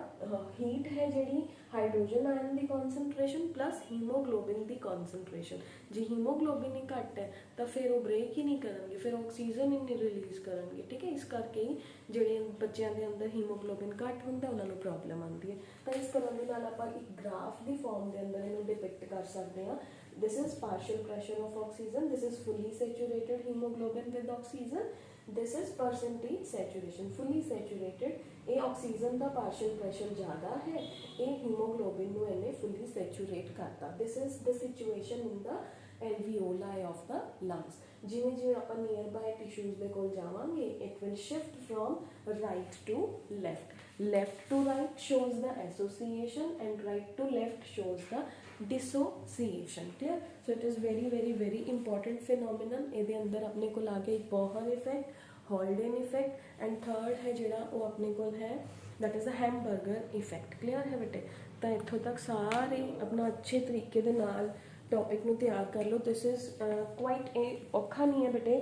हीट है जी, हाइड्रोजन आयन की कॉन्सनट्रेशन प्लस हीमोग्लोबिन की कॉन्सनट्रेशन। जो हीमोग्लोबिन ही घट है तो फिर वो ब्रेक ही नहीं करेंगे, फिर ऑक्सीजन ही नहीं रिलीज़ करेंगे। ठीक है, इस करके ही जोड़े बच्चों के अंदर हीमोग्लोबिन घट होंगे उन्होंने प्रॉब्लम आती है। तो इस तरह के आप एक ग्राफ की फॉर्म के अंदर इन्हों डिपिक्ट कर सकते हैं। This is partial pressure of oxygen, this is fully saturated haemoglobin with oxygen, this is percentage saturation. Fully saturated ये ऑक्सीजन का पार्शियल प्रेशर ज़्यादा है, ये हीमोग्लोबिन को इन्हें फुली सैचुरेट करता। This is the situation in the alveoli of the lungs. जिमें जिमें आप नियर बाय टिश्यूज़ के कोल जावांगे it will shift from right to left. Left to right shows the association and right to left shows the dissociation. Clear, so it is very very very important phenomenon. ये अंदर अपने को आगे एक Bohr effect, Haldane effect and third है जिहड़ा वो अपने को है that is a Hamburger effect. Clear है बेटे, तो इत्थों तक सारे अपना अच्छे तरीके दे नाल टॉपिक नूं तैयार कर लो। दिस इज़ क्वाइट औखा नहीं है बेटे,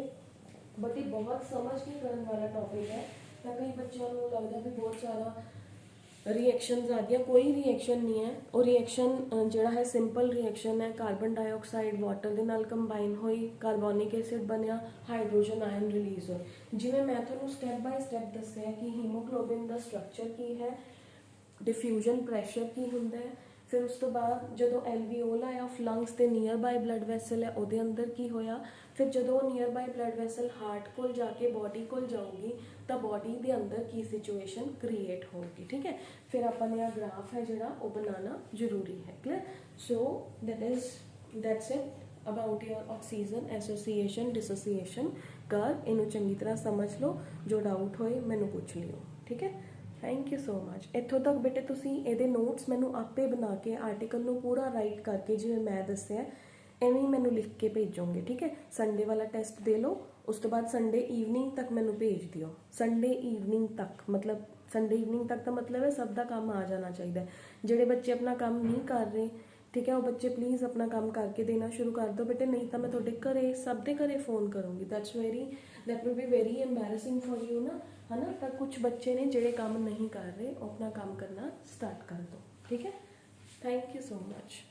बट ये बहुत समझ के करने वाला टॉपिक है। तो कई बच्चों को लगता भी बहुत सारा रिएक्शनस आ गया, कोई रिएक्शन नहीं है। और रिएक्शन जोड़ा है सिंपल रिएक्शन है, कार्बन डाइऑक्साइड वाटर के नाल कंबाइन हुई, कार्बोनिक एसिड बनया, हाइड्रोजन आयन रिलीज हो। जिवें मैं थोड़ा स्टैप बाय स्टैप दस्सिया कि हीमोग्लोबिन का स्ट्रक्चर की है, डिफ्यूजन प्रैशर की होंदा है, फिर उस तो बाद जो एल्वियोलाई ऑफ लंग्स के नियर बाय ब्लड वैसल है वो अंदर की होया, फिर जो near by blood vessel heart को जाके बॉडी को जाऊगी तो बॉडी के अंदर की सिचुएशन क्रिएट होगी। ठीक है, फिर अपन यह ग्राफ है जोड़ा वो बनाना जरूरी है। Clear, so that's it about your oxygen association dissociation curve. इनू चंगी तरह समझ लो, जो डाउट होए मैनू पूछ लियो। ठीक है, थैंक यू सो मच। इत्थों तक बेटे तुसी ये नोट्स मैनू आपे बना के आर्टिकल नू पूरा राइट करके जिवें मैं दस्सिया एवें ही मैनू लिख के भेजोगे। ठीक है, संडे वाला टेस्ट दे लो, उस तो बाद संडे ईवनिंग तक मैनू भेज दियो। संडे ईवनिंग तक मतलब संडे ईवनिंग तक का मतलब है सब का काम आ जाना चाहिए। जोड़े बच्चे अपना काम नहीं कर रहे, ठीक है, वो बच्चे प्लीज़ अपना काम करके देना शुरू कर दो बेटे, नहीं तो मैं थोड़े घरे सब के घरे फ़ोन करूँगी। That will be very embarrassing for you ना, है ना। तो कुछ बच्चे ने जोड़े काम नहीं कर रहे, अपना काम करना स्टार्ट कर दो। ठीक है, थैंक यू सो मच।